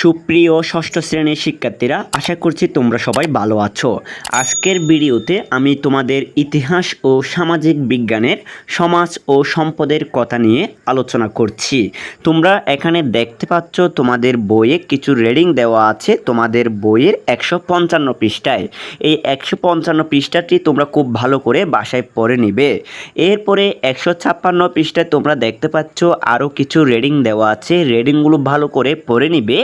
সুপ্রিয় ষষ্ঠ শ্রেণীর শিক্ষার্থীরা, আশা করছি তোমরা সবাই ভালো আছো। আজকের ভিডিওতে আমি তোমাদের ইতিহাস ও সামাজিক বিজ্ঞানের সমাজ ও সম্পদের কথা নিয়ে আলোচনা করছি। তোমরা এখানে দেখতে পাচ্ছ তোমাদের বইয়ে কিছু রিডিং দেওয়া আছে তোমাদের বইয়ের 155 পৃষ্ঠায়। এই 155 পৃষ্ঠাটি তোমরা খুব ভালো করে বাসায় পড়ে নিবে। এরপরে 156 পৃষ্ঠায় তোমরা দেখতে পাচ্ছ আরও কিছু রিডিং দেওয়া আছে, রিডিংগুলো ভালো করে পড়ে নিবে।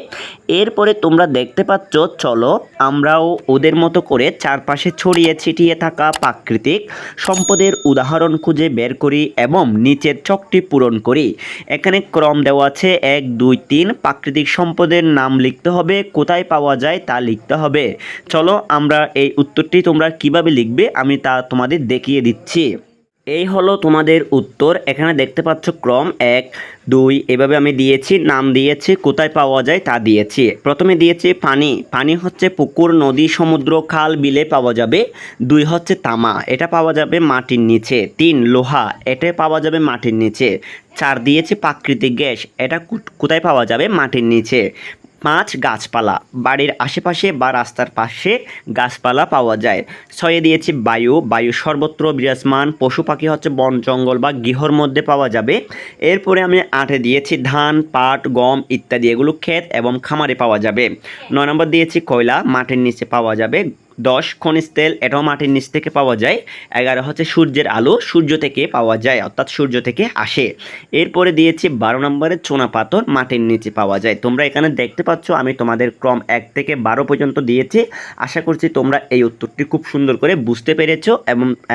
এরপরে তোমরা দেখতে পাচ্ছ, চলো আমরাও ওদের মতো করে চারপাশে ছড়িয়ে ছিটিয়ে থাকা প্রাকৃতিক সম্পদের উদাহরণ খুঁজে বের করি এবং নিচের ছকটি পূরণ করি। এখানে ক্রম দেওয়া আছে 1, 2, 3। প্রাকৃতিক সম্পদের নাম লিখতে হবে, কোথায় পাওয়া যায় তা লিখতে হবে। চলো আমরা এই উত্তরটি তোমরা কিভাবে লিখবে আমি তা তোমাদের দেখিয়ে দিচ্ছি। এই হলো তোমাদের উত্তর। এখানে দেখতে পাচ্ছ ক্রম 1, 2 এভাবে আমি দিয়েছি, নাম দিয়েছি, কোথায় পাওয়া যায় তা দিয়েছি। প্রথমে দিয়েছি পানি। পানি হচ্ছে পুকুর, নদী, সমুদ্র, খাল, বিলে পাওয়া যাবে। 2 হচ্ছে তামা, এটা পাওয়া যাবে মাটির নিচে। 3 লোহা, এটা পাওয়া যাবে মাটির নিচে। 4 দিয়েছি প্রাকৃতিক গ্যাস, এটা কোথায় পাওয়া যাবে মাটির নিচে। 5 গাছপালা, বাড়ির আশেপাশে বা রাস্তার পাশে গাছপালা পাওয়া যায়। 6 দিয়েছি বায়ু। বায়ু সর্বত্র বিরাজমান, পশু পাখি হচ্ছে বন জঙ্গল বা গৃহর মধ্যে পাওয়া যাবে। এরপরে আমি 8 দিয়েছি ধান, পাট, গম ইত্যাদি, এগুলো ক্ষেত এবং খামারে পাওয়া যাবে। 9 নম্বর দিয়েছি কয়লা, মাটির নিচে পাওয়া যাবে। 10 খনিজ তেল, এটাও মাটির নিচ থেকে পাওয়া যায়। 11 হচ্ছে সূর্যের আলো, সূর্য থেকে পাওয়া যায়, অর্থাৎ সূর্য থেকে আসে। এরপরে দিয়েছি 12 নম্বরে চুনা পাথর, মাটির নিচে পাওয়া যায়। তোমরা এখানে দেখতে পাচ্ছ আমি তোমাদের ক্রম 1 থেকে 12 পর্যন্ত দিয়েছি। আশা করছি তোমরা এই উত্তরটি খুব সুন্দর করে বুঝতে পেরেছো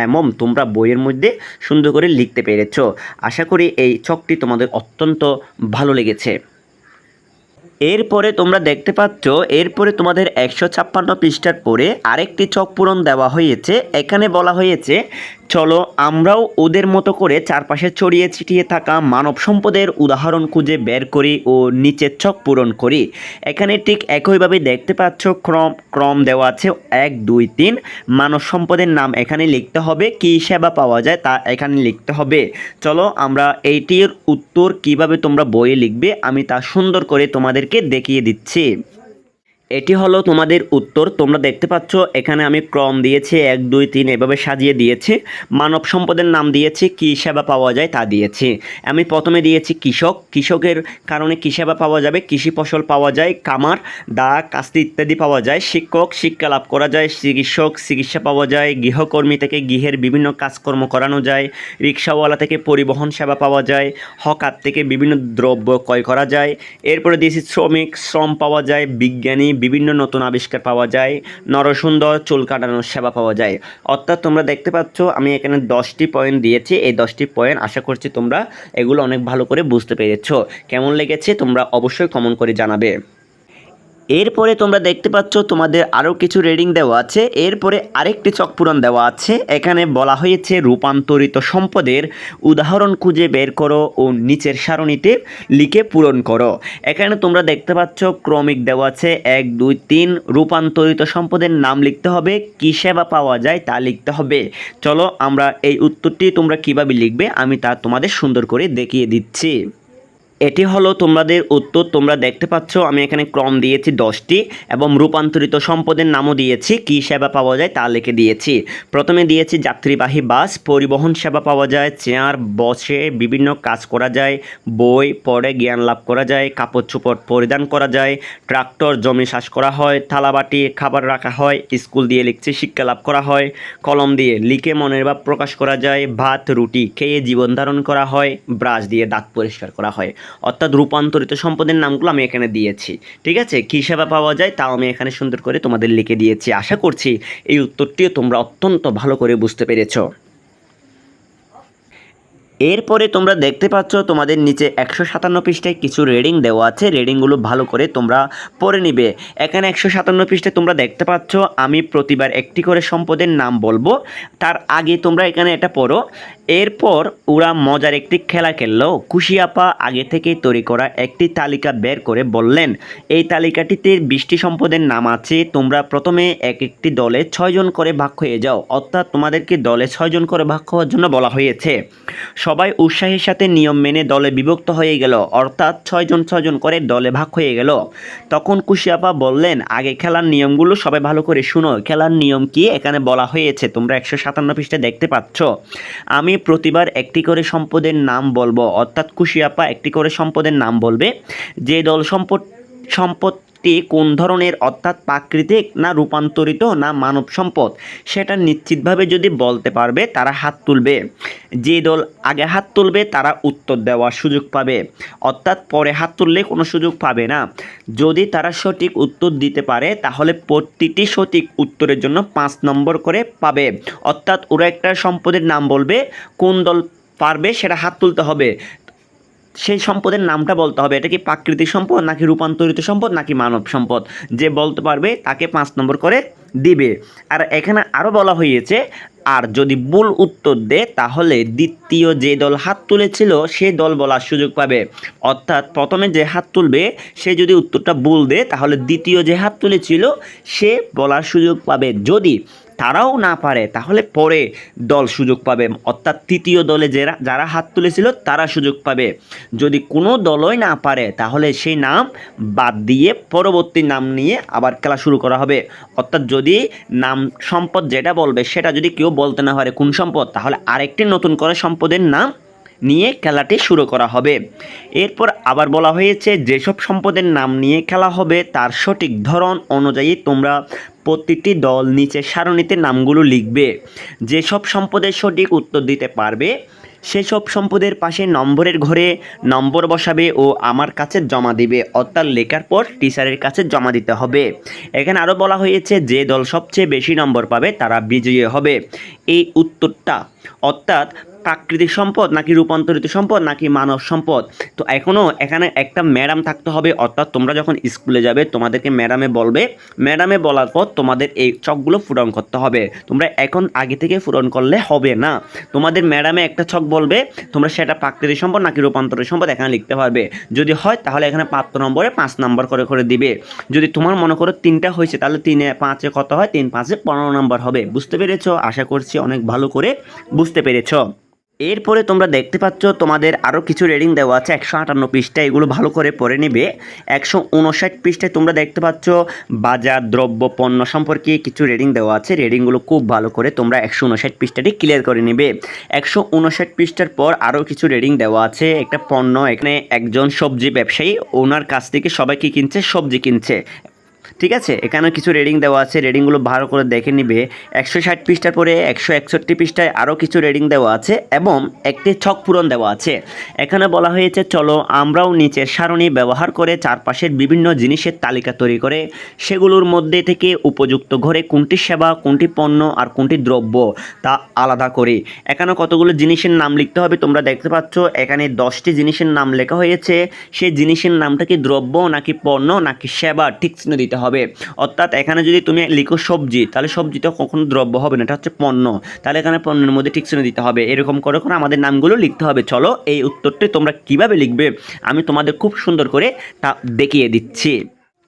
এবং তোমরা বইয়ের মধ্যে সুন্দর করে লিখতে পেরেছো। আশা করি এই ছকটি তোমাদের অত্যন্ত ভালো লেগেছে। এরপরে তোমরা দেখতে পাচ্ছ, এরপরে তোমাদের 156 পৃষ্ঠার পরে আরেকটি ছক পূরণ দেওয়া হয়েছে। এখানে বলা হয়েছে, চলো আমরাও ওদের মতো করে চারপাশে ছড়িয়ে ছিটিয়ে থাকা মানব সম্পদের উদাহরণ খুঁজে বের করি ও নিচের ছক পূরণ করি। এখানে ঠিক একইভাবে দেখতে পাচ্ছ ক্রম দেওয়া আছে 1, 2, 3। মানব সম্পদের নাম এখানে লিখতে হবে, কী সেবা পাওয়া যায় তা এখানে লিখতে হবে। চলো আমরা এইটির উত্তর কিভাবে তোমরা বইয়ে লিখবে আমি তা সুন্দর করে তোমাদেরকে দেখিয়ে দিচ্ছি। এটি হলো তোমাদের উত্তর। তোমরা দেখতে পাচ্ছ এখানে আমি ক্রম দিয়েছি 1, 2, 3 এভাবে সাজিয়ে দিয়েছি। মানব সম্পদের নাম দিয়েছি, কী সেবা পাওয়া যায় তা দিয়েছি। আমি প্রথমে দিয়েছি কৃষক, কৃষকের কারণে কী সেবা পাওয়া যাবে, কৃষি ফসল পাওয়া যায়। কামার, দা, কাস্তি ইত্যাদি পাওয়া যায়। শিক্ষক, শিক্ষা লাভ করা যায়। চিকিৎসক, চিকিৎসা পাওয়া যায়। গৃহকর্মী থেকে গৃহের বিভিন্ন কাজকর্ম করানো যায়। রিক্সাওয়ালা থেকে পরিবহন সেবা পাওয়া যায়। হকার থেকে বিভিন্ন দ্রব্য ক্রয় করা যায়। এরপরে দিয়েছি শ্রমিক, শ্রম পাওয়া যায়। বিজ্ঞানী, বিভিন্ন নতুন আবিষ্কার পাওয়া যায়। নরসুন্দর, চুল কাটানোর সেবা পাওয়া যায়। অর্থাৎ তোমরা দেখতে পাচ্ছ আমি এখানে 10টি পয়েন্ট দিয়েছি। এই 10টি পয়েন্ট আশা করছি তোমরা এগুলো অনেক ভালো করে বুঝতে পেরেছো। কেমন লেগেছে তোমরা অবশ্যই কমেন্ট করে জানাবে। এরপরে তোমরা দেখতে পাচ্ছ তোমাদের আরও কিছু রিডিং দেওয়া আছে। এরপরে আরেকটি ছক পূরণ দেওয়া আছে। এখানে বলা হয়েছে রূপান্তরিত সম্পদের উদাহরণ খুঁজে বের করো ও নিচের সারণীতে লিখে পূরণ করো। এখানে তোমরা দেখতে পাচ্ছ ক্রমিক দেওয়া আছে 1, 2, 3। রূপান্তরিত সম্পদের নাম লিখতে হবে, কী সেবা পাওয়া যায় তা লিখতে হবে। চলো আমরা এই উত্তরটি তোমরা কিভাবে লিখবে আমি তা তোমাদের সুন্দর করে দেখিয়ে দিচ্ছি। এটি হলো তোমাদের উত্তর। তোমরা দেখতে পাচ্ছ আমি এখানে ক্রম দিয়েছি 10টি এবং রূপান্তরিত সম্পদের নামও দিয়েছি, কী সেবা পাওয়া যায় তা লিখে দিয়েছি। প্রথমে দিয়েছি যাত্রীবাহী বাস, পরিবহন সেবা পাওয়া যায়। চেয়ার, বসে বিভিন্ন কাজ করা যায়। বই পড়ে জ্ঞান লাভ করা যায়। কাপড় চোপড় পরিধান করা যায়। ট্রাক্টর, জমি চাষ করা হয়। থালাবাটি, খাবার রাখা হয়। স্কুল দিয়ে লিখছি, শিক্ষা লাভ করা হয়। কলম দিয়ে লিখে মনের ভাব প্রকাশ করা যায়। ভাত রুটি খেয়ে জীবন ধারণ করা হয়। ব্রাশ দিয়ে দাঁত পরিষ্কার করা হয়। অর্থাৎ রূপান্তরিত সম্পদের নামগুলো আমি এখানে দিয়েছি। ঠিক আছে, কী সেবা পাওয়া যায় তাও আমি এখানে সুন্দর করে তোমাদের লিখে দিয়েছি। আশা করছি এই উত্তরটিও তোমরা অত্যন্ত ভালো করে বুঝতে পেরেছো। এরপরে তোমরা দেখতে পাচ্ছ তোমাদের নিচে 157 পৃষ্ঠায় কিছু রিডিং দেওয়া আছে। রিডিংগুলো ভালো করে তোমরা পড়ে নিবে। এখানে 157 পৃষ্ঠায় তোমরা দেখতে পাচ্ছ আমি প্রতিবার একটি করে সম্পদের নাম বলবো। তার আগে তোমরা এখানে এটা পড়ো, এরপর ওরা মজার একটি খেলা খেললো। খুশি আপা আগে থেকেই তৈরি করা একটি তালিকা বের করে বললেন, এই তালিকাটিতে 20টি সম্পদের নাম আছে। তোমরা প্রথমে এক একটি দলে 6 জন করে ভাগ হয়ে যাও। অর্থাৎ তোমাদেরকে দলে 6 জন করে ভাগ হওয়ার জন্য বলা হয়েছে। সবাই উৎসাহের সাথে নিয়ম মেনে দলে বিভক্ত হয়ে গেল, অর্থাৎ 6 জন করে দলে ভাগ হয়ে গেল। তখন খুশি আপা বললেন, আগে খেলার নিয়মগুলো সবাই ভালো করে শুনো। খেলার নিয়ম কি এখানে বলা হয়েছে, তোমরা 157 পৃষ্ঠায় দেখতে পাচ্ছ। আমি প্রতিবার একটি করে সম্পদের নাম বলবো, অর্থাৎ খুশি আপা একটি করে সম্পদের নাম বলবে। যে দল সম্পদটি কোন ধরনের, অর্থাৎ প্রাকৃতিক না রূপান্তরিত না মানব সম্পদ, সেটা নিশ্চিতভাবে যদি বলতে পারবে তারা হাত তুলবে। যে দল আগে হাত তুলবে তারা উত্তর দেওয়ার সুযোগ পাবে, অর্থাৎ পরে হাত তুললে কোনো সুযোগ পাবে না। যদি তারা সঠিক উত্তর দিতে পারে তাহলে প্রতিটি সঠিক উত্তরের জন্য 5 নম্বর করে পাবে। অর্থাৎ ওরা একটা সম্পদের নাম বলবে, কোন দল পারবে সেটা হাত তুলতে হবে, সেই সম্পদের নামটা বলতে হবে। এটা কি প্রাকৃতিক সম্পদ নাকি রূপান্তরিত সম্পদ নাকি মানব সম্পদ, যে বলতে পারবে তাকে 5 নম্বর করে দিবে। আর এখানে আরও বলা হয়েছে, আর যদি ভুল উত্তর দেয় তাহলে দ্বিতীয় যে দল হাত তুলেছিল সে দল বলার সুযোগ পাবে। অর্থাৎ প্রথমে যে হাত তুলবে সে যদি উত্তরটা ভুল দেয় তাহলে দ্বিতীয় যে হাত তুলেছিল সে বলার সুযোগ পাবে। যদি তারাও না পারে তাহলে পরে দল সুযোগ পাবে, অর্থাৎ তৃতীয় দলে যারা হাত তুলেছিল তারা সুযোগ পাবে। যদি কোনো দলই না পারে তাহলে সেই নাম বাদ দিয়ে পরবর্তী নাম নিয়ে আবার খেলা শুরু করা হবে। অর্থাৎ যদি নাম সম্পদ যেটা বলবে সেটা যদি কেউ বলতে না পারে কোন সম্পদ, তাহলে আরেকটি নতুন করে সম্পদের নাম নিয়ে খেলাটি শুরু করা হবে। এরপর আবার বলা হয়েছে, যেসব সম্পদের নাম নিয়ে খেলা হবে তার সঠিক ধরন অনুযায়ী তোমরা প্রতিটি দল নিচে সারণীতে নামগুলো লিখবে। যেসব সম্পদের সঠিক উত্তর দিতে পারবে সেসব সম্পদের পাশে নম্বরের ঘরে নম্বর বসাবে ও আমার কাছে জমা দিবে, অর্থাৎ লেখার পর টিচারের কাছে জমা দিতে হবে। এখানে আরও বলা হয়েছে, যে দল সবচেয়ে বেশি নম্বর পাবে তারা বিজয়ী হবে। এই উত্তরটা, অর্থাৎ প্রাকৃতিক সম্পদ নাকি রূপান্তরিত সম্পদ নাকি মানব সম্পদ, তো এখনও এখানে একটা ম্যাডাম থাকতে হবে। অর্থাৎ তোমরা যখন স্কুলে যাবে তোমাদেরকে ম্যাডামে বলবে, ম্যাডামে বলার পর তোমাদের এই ছকগুলো পূরণ করতে হবে। তোমরা এখন আগে থেকে পূরণ করলে হবে না, তোমাদের ম্যাডামে একটা ছক বলবে, তোমরা সেটা প্রাকৃতিক সম্পদ নাকি রূপান্তরিত সম্পদ এখানে লিখতে পারবে। যদি হয় তাহলে এখানে 5 নম্বরে 5 নম্বর করে করে দিবে। যদি তোমার মনে করো 3টা হয়েছে তাহলে 3 এ 5 কত হয়, 3 5 15 নম্বর হবে। বুঝতে পেরেছো? আশা করছি অনেক ভালো করে বুঝতে পেরেছো। এরপরে তোমরা দেখতে পাচ্ছ তোমাদের আরও কিছু রেডিং দেওয়া আছে 158 পৃষ্ঠায়, এগুলো ভালো করে পড়ে নিবে। 159 পৃষ্ঠায় তোমরা দেখতে পাচ্ছ বাজার দ্রব্য পণ্য সম্পর্কে কিছু রেডিং দেওয়া আছে। রেডিংগুলো খুব ভালো করে তোমরা 159 পৃষ্ঠাটি ক্লিয়ার করে নেবে। 159 পৃষ্ঠার পর আরও কিছু রেডিং দেওয়া আছে। একটা পণ্য, এখানে একজন সবজি ব্যবসায়ী, ওনার কাছ থেকে সবাই কি কিনছে, সবজি কিনছে। ঠিক আছে, এখানে কিছু রেডিং দেওয়া আছে, রেডিংগুলো ভালো করে দেখে নিবে। 160 পৃষ্ঠার পরে 161 পৃষ্ঠায় আরও কিছু রেডিং দেওয়া আছে এবং একটি ছক পূরণ দেওয়া আছে। এখানে বলা হয়েছে, চলো আমরাও নিচের সারণী ব্যবহার করে চারপাশের বিভিন্ন জিনিসের তালিকা তৈরি করে সেগুলোর মধ্যে থেকে উপযুক্ত ঘরে কোনটি সেবা, কোনটি পণ্য আর কোনটি দ্রব্য তা আলাদা করি। এখানে কতগুলো জিনিসের নাম লিখতে হবে তোমরা দেখতে পাচ্ছ। এখানে 10টি জিনিসের নাম লেখা হয়েছে। সেই জিনিসের নামটা কি দ্রব্য নাকি পণ্য নাকি সেবা, ঠিক চিহ্ন দিতে হবে। অর্থাৎ এখানে যদি তুমি লিখো সবজি, তাহলে সবজিটা কখনো দ্রব্য হবে না, এটা হচ্ছে পণ্য। তাহলে এখানে পণ্যের মধ্যে ঠিক চিহ্ন দিতে হবে। এরকম করে করে আমাদের নামগুলো লিখতে হবে। চলো এই উত্তরটি তোমরা কিভাবে লিখবে আমি তোমাদের খুব সুন্দর করে তা দেখিয়ে দিচ্ছি।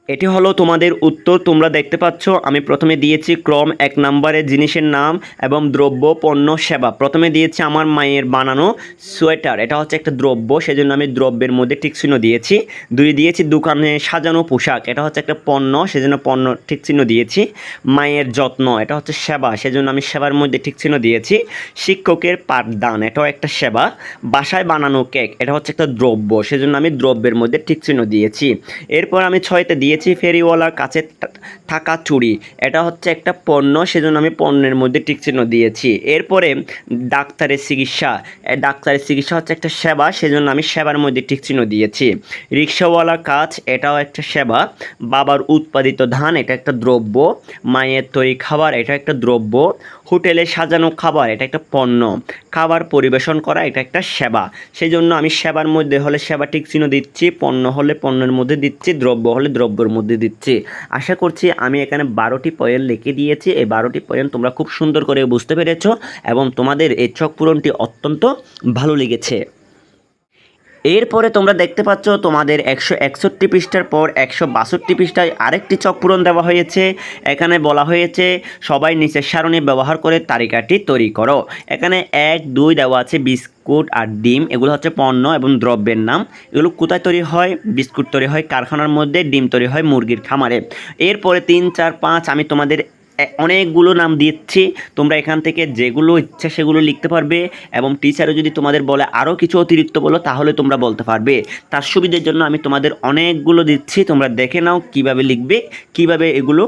এটি হলো তোমাদের উত্তর। তোমরা দেখতে পাচ্ছ আমি প্রথমে দিয়েছি ক্রম 1 নম্বরে জিনিসের নাম এবং দ্রব্য, পণ্য, সেবা। প্রথমে দিয়েছি আমার মায়ের বানানো সোয়েটার, এটা হচ্ছে একটা দ্রব্য, সেজন্য আমি দ্রব্যের মধ্যে ঠিক চিহ্ন দিয়েছি। 2 দিয়েছি দোকানে সাজানো পোশাক, এটা হচ্ছে একটা পণ্য, সেজন্য পণ্য ঠিক চিহ্ন দিয়েছি। মায়ের যত্ন, এটা হচ্ছে সেবা, সেজন্য আমি সেবার মধ্যে ঠিক চিহ্ন দিয়েছি। শিক্ষকের পাঠদান, এটাও একটা সেবা। বাসায় বানানো কেক, এটা হচ্ছে একটা দ্রব্য, সেজন্য আমি দ্রব্যের মধ্যে ঠিক চিহ্ন দিয়েছি। এরপর আমি 6তে দিয়েছি ফেরিওয়ালার কাছে থাকা চুড়ি, এটা হচ্ছে একটা পণ্য, সেজন্য আমি পণ্যের মধ্যে টিক চিহ্ন দিয়েছি। এরপরে ডাক্তারের চিকিৎসা, ডাক্তারের চিকিৎসা হচ্ছে একটা সেবা, সেজন্য আমি সেবার মধ্যে টিক চিহ্ন দিয়েছি। রিক্সাওয়ালার কাজ, এটাও একটা সেবা। বাবার উৎপাদিত ধান, এটা একটা দ্রব্য। মায়ের তৈরি খাবার, এটা একটা দ্রব্য। হোটেলে সাজানো খাবার, এটা একটা পণ্য। খাবার পরিবেশন করা, এটা একটা সেবা, সেই জন্য আমি সেবার মধ্যে হলে সেবা টিক চিহ্ন দিচ্ছি, পণ্য হলে পণ্যের মধ্যে দিচ্ছি, দ্রব্য হলে দ্রব্যের অঙ্কর মধ্যে দিচ্ছি। আশা করছি আমি এখানে 12টি পয়েন্ট লিখে দিয়েছি। এই 12টি পয়েন্ট তোমরা খুব সুন্দর করে বুঝতে পেরেছো এবং তোমাদের এই ছক পূরণটি অত্যন্ত ভালো লেগেছে। এরপরে তোমরা দেখতে পাচ্ছ তোমাদের 161 পৃষ্ঠার পর 162 পৃষ্ঠায় আরেকটি ছক পূরণ দেওয়া হয়েছে। এখানে বলা হয়েছে সবাই নিচের সারণী ব্যবহার করে তালিকাটি তৈরি করো। এখানে 1, 2 দেওয়া আছে বিস্কুট আর ডিম, এগুলো হচ্ছে পণ্য এবং দ্রব্যের নাম। এগুলো কোথায় তৈরি হয়? বিস্কুট তৈরি হয় কারখানার মধ্যে, ডিম তৈরি হয় মুরগির খামারে। এরপরে 3, 4, 5 আমি তোমাদের অনেকগুলো নাম দিচ্ছি, তোমরা এখান থেকে যেগুলো ইচ্ছা সেগুলো লিখতে পারবে এবং টিচারও যদি তোমাদের বলে আরও কিছু অতিরিক্ত বলো তাহলে তোমরা বলতে পারবে। তার সুবিধার জন্য আমি তোমাদের অনেকগুলো দিচ্ছি, তোমরা দেখে নাও কিভাবে লিখবে, কিভাবে এগুলো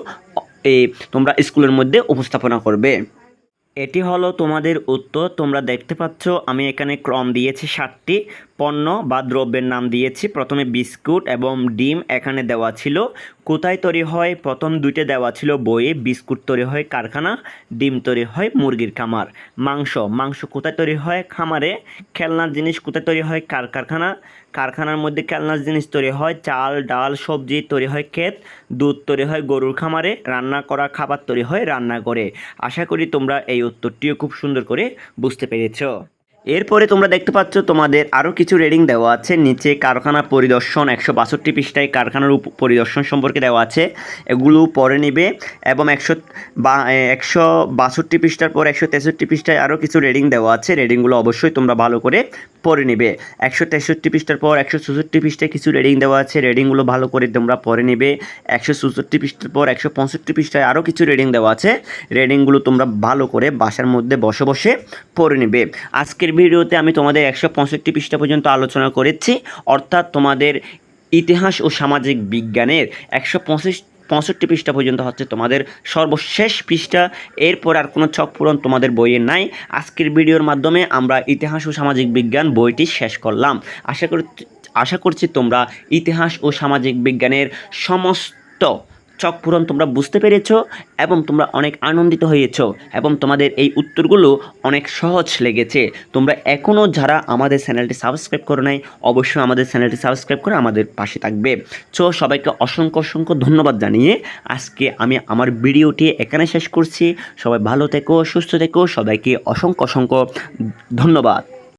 তোমরা স্কুলের মধ্যে উপস্থাপনা করবে। এটি হলো তোমাদের উত্তর। তোমরা দেখতে পাচ্ছ আমি এখানে ক্রম দিয়েছি 7টি পণ্য বা দ্রব্যের নাম দিয়েছি। প্রথমে বিস্কুট এবং ডিম এখানে দেওয়া ছিল। কোথায় তৈরি হয়? প্রথম 2টে দেওয়া ছিল বইয়ে। বিস্কুট তৈরি হয় কারখানা, ডিম তৈরি হয় মুরগির খামার। মাংস কোথায় তৈরি হয়? খামারে। খেলনার জিনিস কোথায় তৈরি হয়? কারখানা, কারখানার মধ্যে খেলনার জিনিস তৈরি হয়। চাল, ডাল, সবজি তৈরি হয় ক্ষেত। দুধ তৈরি হয় গরুর খামারে। রান্না করা খাবার তৈরি হয় রান্নাঘরে। আশা করি তোমরা এই উত্তরটিও খুব সুন্দর করে বুঝতে পেরেছ। এরপরে তোমরা দেখতে পাচ্ছ তোমাদের আরও কিছু রেডিং দেওয়া আছে। নিচে কারখানা পরিদর্শন 162 পৃষ্ঠায় কারখানার পরিদর্শন সম্পর্কে দেওয়া আছে, এগুলো পড়ে নিবে। এবং 162 পৃষ্ঠার পর 163 পৃষ্ঠায় আরও কিছু রেডিং দেওয়া আছে, রেডিংগুলো অবশ্যই তোমরা ভালো করে পড়ে নিবে। 163 পৃষ্ঠার পর 164 পৃষ্ঠায় কিছু রেডিং দেওয়া আছে, রেডিংগুলো ভালো করে তোমরা পড়ে নিবে। 164 পৃষ্ঠার পর 165 পৃষ্ঠায় আরও কিছু রেডিং দেওয়া আছে, রেডিংগুলো তোমরা ভালো করে বাসার মধ্যে বসে বসে পড়ে নিবে। আজকের ভিডিওতে আমি তোমাদের 165 পৃষ্ঠা পর্যন্ত আলোচনা করেছি, অর্থাৎ তোমাদের ইতিহাস ও সামাজিক বিজ্ঞানের 165 পৃষ্ঠা পর্যন্ত হচ্ছে তোমাদের সর্বশেষ পৃষ্ঠা। এরপর আর কোনো ছক পূরণ তোমাদের বইয়ে নাই। আজকের ভিডিওর মাধ্যমে আমরা ইতিহাস ও সামাজিক বিজ্ঞান বইটি শেষ করলাম। আশা করছি তোমরা ইতিহাস ও সামাজিক বিজ্ঞানের সমস্ত ছক পূরণ তোমরা বুঝতে পেরেছো এবং তোমরা অনেক আনন্দিত হয়েছো এবং তোমাদের এই উত্তরগুলো অনেক সহজ লেগেছে। তোমরা এখনও যারা আমাদের চ্যানেলটি সাবস্ক্রাইব করো নাই, অবশ্যই আমাদের চ্যানেলটি সাবস্ক্রাইব করে আমাদের পাশে থাকবে। সবাইকে অসংখ্য ধন্যবাদ জানিয়ে আজকে আমি আমার ভিডিওটি এখানে শেষ করছি। সবাই ভালো থেকো, সুস্থ থেকো, সবাইকে অসংখ্য ধন্যবাদ।